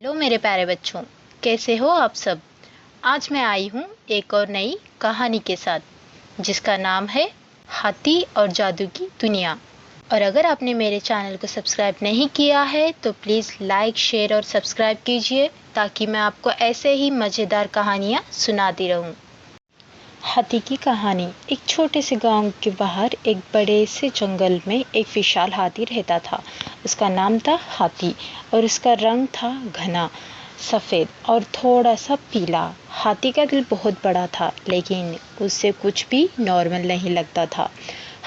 Hello मेरे प्यारे बच्चों, कैसे हो आप सब। आज मैं आई हूँ एक और नई कहानी के साथ जिसका नाम है हाथी और जादू की दुनिया। और अगर आपने मेरे चैनल को सब्सक्राइब नहीं किया है तो प्लीज़ लाइक, शेयर और सब्सक्राइब कीजिए ताकि मैं आपको ऐसे ही मज़ेदार कहानियाँ सुनाती रहूँ। हाथी की कहानी। एक छोटे से गांव के बाहर एक बड़े से जंगल में एक विशाल हाथी रहता था। उसका नाम था हाथी और उसका रंग था घना सफ़ेद और थोड़ा सा पीला। हाथी का दिल बहुत बड़ा था, लेकिन उससे कुछ भी नॉर्मल नहीं लगता था।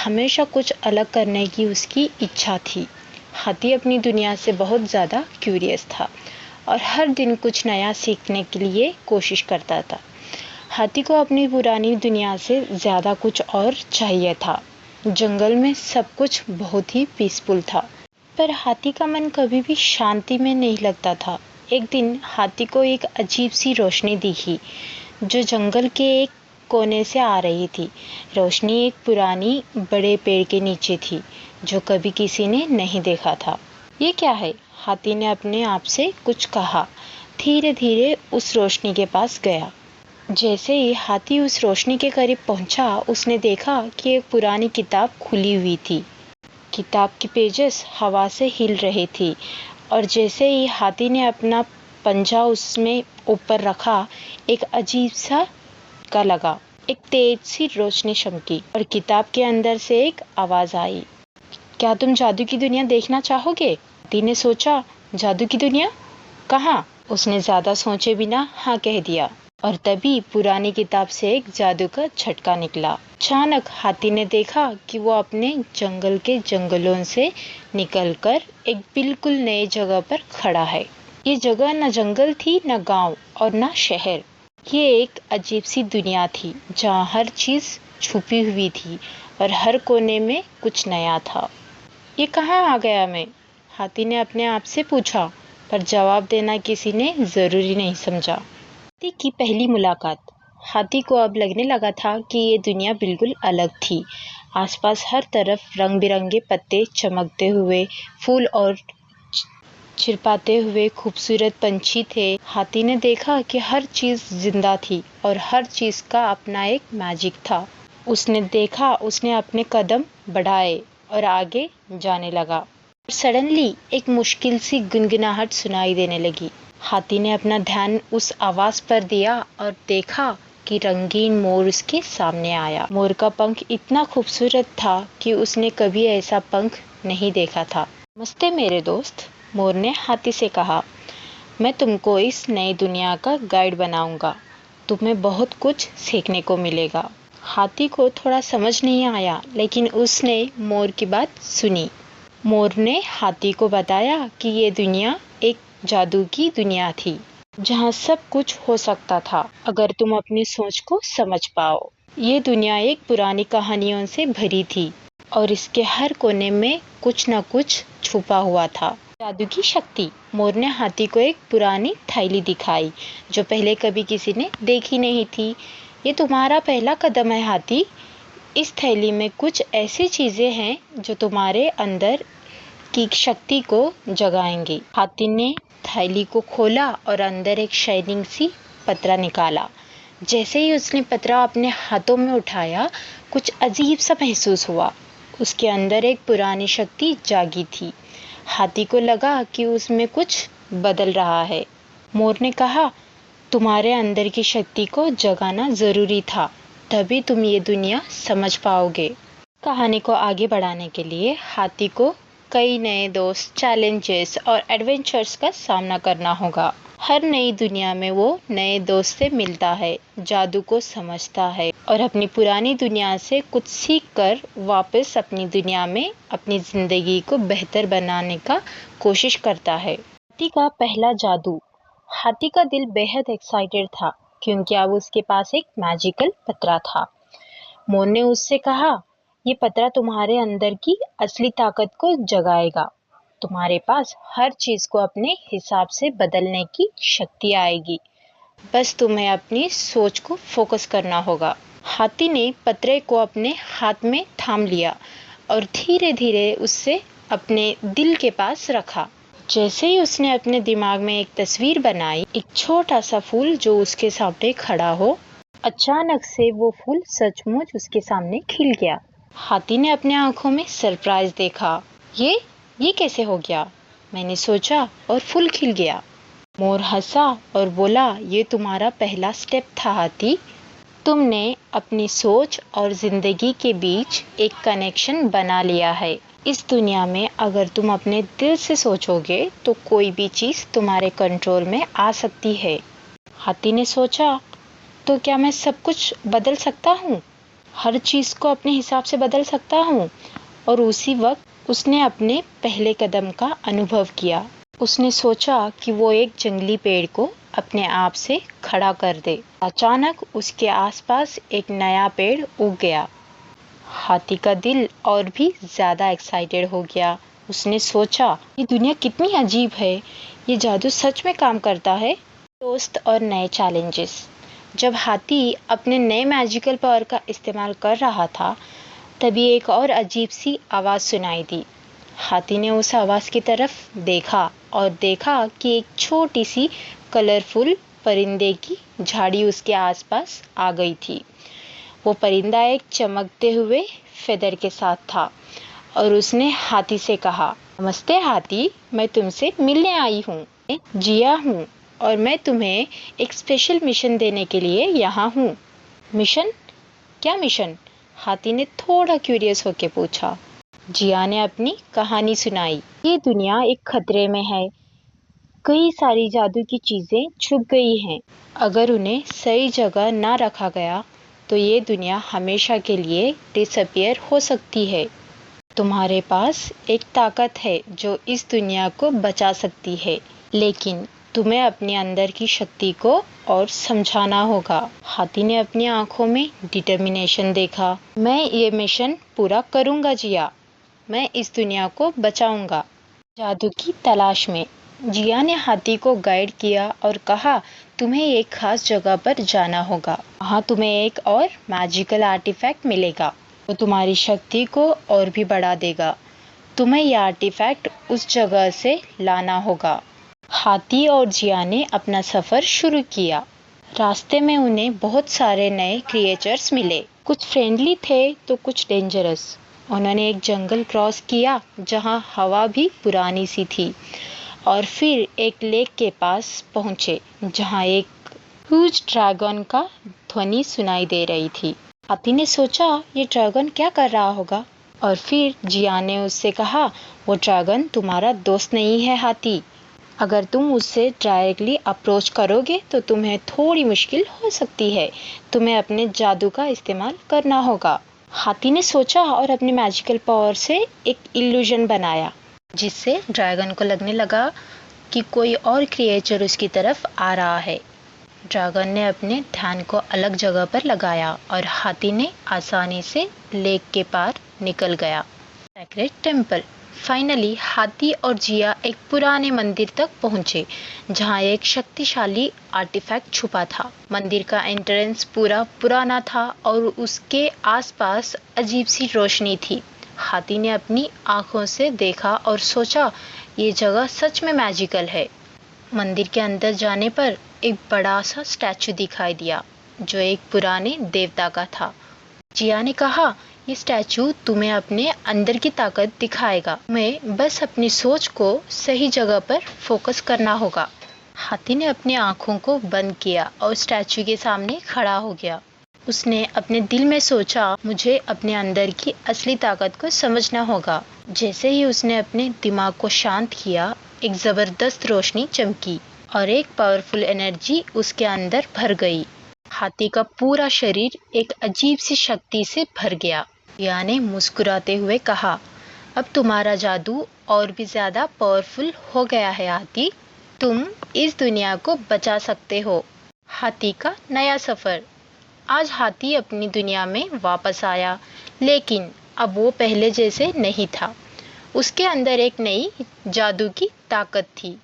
हमेशा कुछ अलग करने की उसकी इच्छा थी। हाथी अपनी दुनिया से बहुत ज़्यादा क्यूरियस था और हर दिन कुछ नया सीखने के लिए कोशिश करता था। हाथी को अपनी पुरानी दुनिया से ज़्यादा कुछ और चाहिए था। जंगल में सब कुछ बहुत ही पीसफुल था, पर हाथी का मन कभी भी शांति में नहीं लगता था। एक दिन हाथी को एक अजीब सी रोशनी दिखी जो जंगल के एक कोने से आ रही थी। रोशनी एक पुरानी बड़े पेड़ के नीचे थी जो कभी किसी ने नहीं देखा था। ये क्या है? हाथी ने अपने आप से कुछ कहा। धीरे धीरे उस रोशनी के पास गया। जैसे ही हाथी उस रोशनी के करीब पहुंचा, उसने देखा कि एक पुरानी किताब खुली हुई थी। किताब के पेजेस हवा से हिल रहे थे और जैसे ही हाथी ने अपना पंजा उसमें ऊपर रखा, एक अजीब सा का लगा। एक तेज सी रोशनी चमकी और किताब के अंदर से एक आवाज आई। क्या तुम जादू की दुनिया देखना चाहोगे? हाथी ने सोचा, जादू की दुनिया? कहाँ? उसने ज्यादा सोचे बिना हाँ कह दिया और तभी पुरानी किताब से एक जादू का झटका निकला। अचानक हाथी ने देखा कि वो अपने जंगल के जंगलों से निकलकर एक बिल्कुल नई जगह पर खड़ा है। ये जगह न जंगल थी, न गांव और न शहर। ये एक अजीब सी दुनिया थी जहाँ हर चीज छुपी हुई थी और हर कोने में कुछ नया था। ये कहाँ आ गया मैं? हाथी ने अपने आप से पूछा, पर जवाब देना किसी ने जरूरी नहीं समझा। हाथी की पहली मुलाकात। हाथी को अब लगने लगा था कि ये दुनिया बिल्कुल अलग थी। आसपास हर तरफ रंग बिरंगे पत्ते चमकते हुए फूल और चिरपाते हुए खूबसूरत पंछी थे। हाथी ने देखा कि हर चीज जिंदा थी और हर चीज का अपना एक मैजिक था। उसने अपने कदम बढ़ाए और आगे जाने लगा। सडनली एक मुश्किल सी गुनगुनाहट सुनाई देने लगी। हाथी ने अपना ध्यान उस आवाज पर दिया और देखा कि रंगीन मोर उसके सामने आया। मोर का पंख इतना खूबसूरत था कि उसने कभी ऐसा पंख नहीं देखा था। नमस्ते मेरे दोस्त, मोर ने हाथी से कहा। मैं तुमको इस नई दुनिया का गाइड बनाऊंगा। तुम्हें बहुत कुछ सीखने को मिलेगा। हाथी को थोड़ा समझ नहीं आया, लेकिन उसने मोर की बात सुनी। मोर ने हाथी को बताया कि ये दुनिया एक जादू की दुनिया थी जहाँ सब कुछ हो सकता था अगर तुम अपनी सोच को समझ पाओ। ये दुनिया एक पुरानी कहानियों से भरी थी और इसके हर कोने में कुछ न कुछ छुपा हुआ था। जादू की शक्ति। मोर ने हाथी को एक पुरानी थैली दिखाई जो पहले कभी किसी ने देखी नहीं थी। ये तुम्हारा पहला कदम है हाथी। इस थैली में कुछ ऐसी चीजें हैं जो तुम्हारे अंदर की शक्ति को जगाएंगी। हाथी ने थैली को खोला और अंदर एक शाइनिंग सी पतरा निकाला। जैसे ही उसने पतरा अपने हाथों में उठाया, कुछ अजीब सा महसूस हुआ। उसके अंदर एक पुरानी शक्ति जागी थी। हाथी को लगा कि उसमें कुछ बदल रहा है। मोर ने कहा, तुम्हारे अंदर की शक्ति को जगाना जरूरी था, तभी तुम ये दुनिया समझ पाओगे। कहानी को आगे बढ़ाने के लिए हाथी को कई नए दोस्त, चैलेंजेस और एडवेंचर्स का सामना करना होगा। हर नई दुनिया में वो नए दोस्त से मिलता है, जादू को समझता है और अपनी पुरानी दुनिया से कुछ सीख कर वापस अपनी दुनिया में अपनी जिंदगी को बेहतर बनाने का कोशिश करता है। हाथी का पहला जादू। हाथी का दिल बेहद एक्साइटेड था क्योंकि अब उसके पास एक मैजिकल पतरा था। मोर ने उससे कहा, ये पतरा तुम्हारे अंदर की असली ताकत को जगाएगा। तुम्हारे पास हर चीज को अपने हिसाब से बदलने की शक्ति आएगी। बस तुम्हें अपनी सोच को फोकस करना होगा। हाथी ने पतरे को अपने हाथ में थाम लिया और धीरे धीरे उससे अपने दिल के पास रखा। जैसे ही उसने अपने दिमाग में एक तस्वीर बनाई, एक छोटा सा फूल जो उसके सामने खड़ा हो, अचानक से वो फूल सचमुच उसके सामने खिल गया। हाथी ने अपने आंखों में सरप्राइज देखा। ये कैसे हो गया? मैंने सोचा और फूल खिल गया। मोर हंसा और बोला, ये तुम्हारा पहला स्टेप था हाथी। तुमने अपनी सोच और जिंदगी के बीच एक कनेक्शन बना लिया है। इस दुनिया में अगर तुम अपने दिल से सोचोगे तो कोई भी चीज़ तुम्हारे कंट्रोल में आ सकती है। हाथी ने सोचा, तो क्या मैं सब कुछ बदल सकता हूँ? हर चीज़ को अपने हिसाब से बदल सकता हूँ? और उसी वक्त उसने अपने पहले कदम का अनुभव किया। उसने सोचा कि वो एक जंगली पेड़ को अपने आप से खड़ा कर दे। अचानक उसके आसपास एक नया पेड़ उग गया। हाथी का दिल और भी ज़्यादा एक्साइटेड हो गया। उसने सोचा, ये दुनिया कितनी अजीब है, ये जादू सच में काम करता है। दोस्त और नए चैलेंजेस। जब हाथी अपने नए मैजिकल पावर का इस्तेमाल कर रहा था, तभी एक और अजीब सी आवाज़ सुनाई दी। हाथी ने उस आवाज़ की तरफ देखा और देखा कि एक छोटी सी कलरफुल परिंदे की झाड़ी उसके आसपास आ गई थी। वो परिंदा एक चमकते हुए फेदर के साथ था और उसने हाथी से कहा, नमस्ते हाथी, मैं तुमसे मिलने आई हूँ। मैं जिया हूँ और मैं तुम्हें एक स्पेशल मिशन देने के लिए यहाँ हूँ। मिशन? क्या मिशन? हाथी ने थोड़ा क्यूरियस होकर पूछा। जिया ने अपनी कहानी सुनाई। ये दुनिया एक खतरे में है। कई सारी जादू की चीजें छुप गई हैं। अगर उन्हें सही जगह ना रखा गया तो ये दुनिया हमेशा के लिए डिसअपियर हो सकती है। तुम्हारे पास एक ताकत है जो इस दुनिया को बचा सकती है, लेकिन तुम्हें अपने अंदर की शक्ति को और समझाना होगा। हाथी ने अपनी आंखों में डिटर्मिनेशन देखा। मैं ये मिशन पूरा करूंगा जिया। मैं इस दुनिया को बचाऊंगा। जादू की तलाश में। जिया ने हाथी को गाइड किया और कहा, तुम्हें एक खास जगह पर जाना होगा। वहाँ तुम्हें एक और मैजिकल आर्टिफैक्ट मिलेगा। वो तुम्हारी शक्ति को और भी बढ़ा देगा। तुम्हें यह आर्टिफैक्ट उस जगह से लाना होगा। हाथी और जिया ने अपना सफ़र शुरू किया। रास्ते में उन्हें बहुत सारे नए क्रिएचर्स मिले। कुछ फ्रेंडली थे तो कुछ डेंजरस। उन्होंने एक जंगल क्रॉस किया जहाँ हवा भी पुरानी सी थी और फिर एक लेक के पास पहुँचे जहाँ एक ह्यूज ड्रैगन का ध्वनि सुनाई दे रही थी। हाथी ने सोचा, ये ड्रैगन क्या कर रहा होगा? और फिर जिया ने उससे कहा, वो ड्रैगन तुम्हारा दोस्त नहीं है हाथी। अगर तुम उससे डायरेक्टली अप्रोच करोगे तो तुम्हें थोड़ी मुश्किल हो सकती है। तुम्हें अपने जादू का इस्तेमाल करना होगा। हाथी ने सोचा और अपने मैजिकल पावर से एक इल्यूजन बनाया, जिससे ड्रैगन को लगने लगा कि कोई और क्रिएचर उसकी तरफ आ रहा है। ड्रैगन ने अपने ध्यान को अलग जगह पर लगाया और हाथी ने आसानी से लेक के पार निकल गया। Secret temple. फाइनली हाथी और जिया एक पुराने मंदिर तक पहुंचे जहां एक शक्तिशाली आर्टिफैक्ट छुपा था। मंदिर का एंट्रेंस पूरा पुराना था और उसके आसपास अजीब सी रोशनी थी। हाथी ने अपनी आंखों से देखा और सोचा, ये जगह सच में मैजिकल है। मंदिर के अंदर जाने पर एक बड़ा सा स्टैचू दिखाई दिया जो एक पुराने देवता का था। जिया ने कहा, ये स्टैचू तुम्हें अपने अंदर की ताकत दिखाएगा। तुम्हें बस अपनी सोच को सही जगह पर फोकस करना होगा। हाथी ने अपनी आंखों को बंद किया और स्टैचू के सामने खड़ा हो गया। उसने अपने दिल में सोचा, मुझे अपने अंदर की असली ताकत को समझना होगा। जैसे ही उसने अपने दिमाग को शांत किया, एक जबरदस्त रोशनी चमकी और एक पावरफुल एनर्जी उसके अंदर भर गई। हाथी का पूरा शरीर एक अजीब सी शक्ति से भर गया। जिया ने मुस्कुराते हुए कहा, अब तुम्हारा जादू और भी ज्यादा पावरफुल हो गया है हाथी। तुम इस दुनिया को बचा सकते हो। हाथी का नया सफर। आज हाथी अपनी दुनिया में वापस आया, लेकिन अब वो पहले जैसे नहीं था। उसके अंदर एक नई जादू की ताकत थी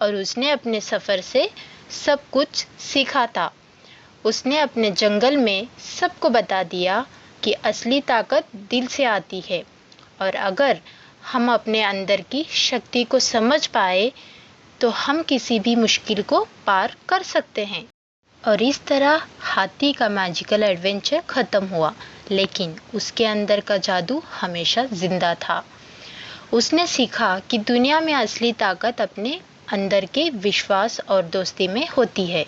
और उसने अपने सफर से सब कुछ सीखा था। उसने अपने जंगल में सबको बता दिया कि असली ताकत दिल से आती है और अगर हम अपने अंदर की शक्ति को समझ पाए तो हम किसी भी मुश्किल को पार कर सकते हैं। और इस तरह हाथी का मैजिकल एडवेंचर खत्म हुआ, लेकिन उसके अंदर का जादू हमेशा जिंदा था। उसने सीखा कि दुनिया में असली ताकत अपने अंदर के विश्वास और दोस्ती में होती है।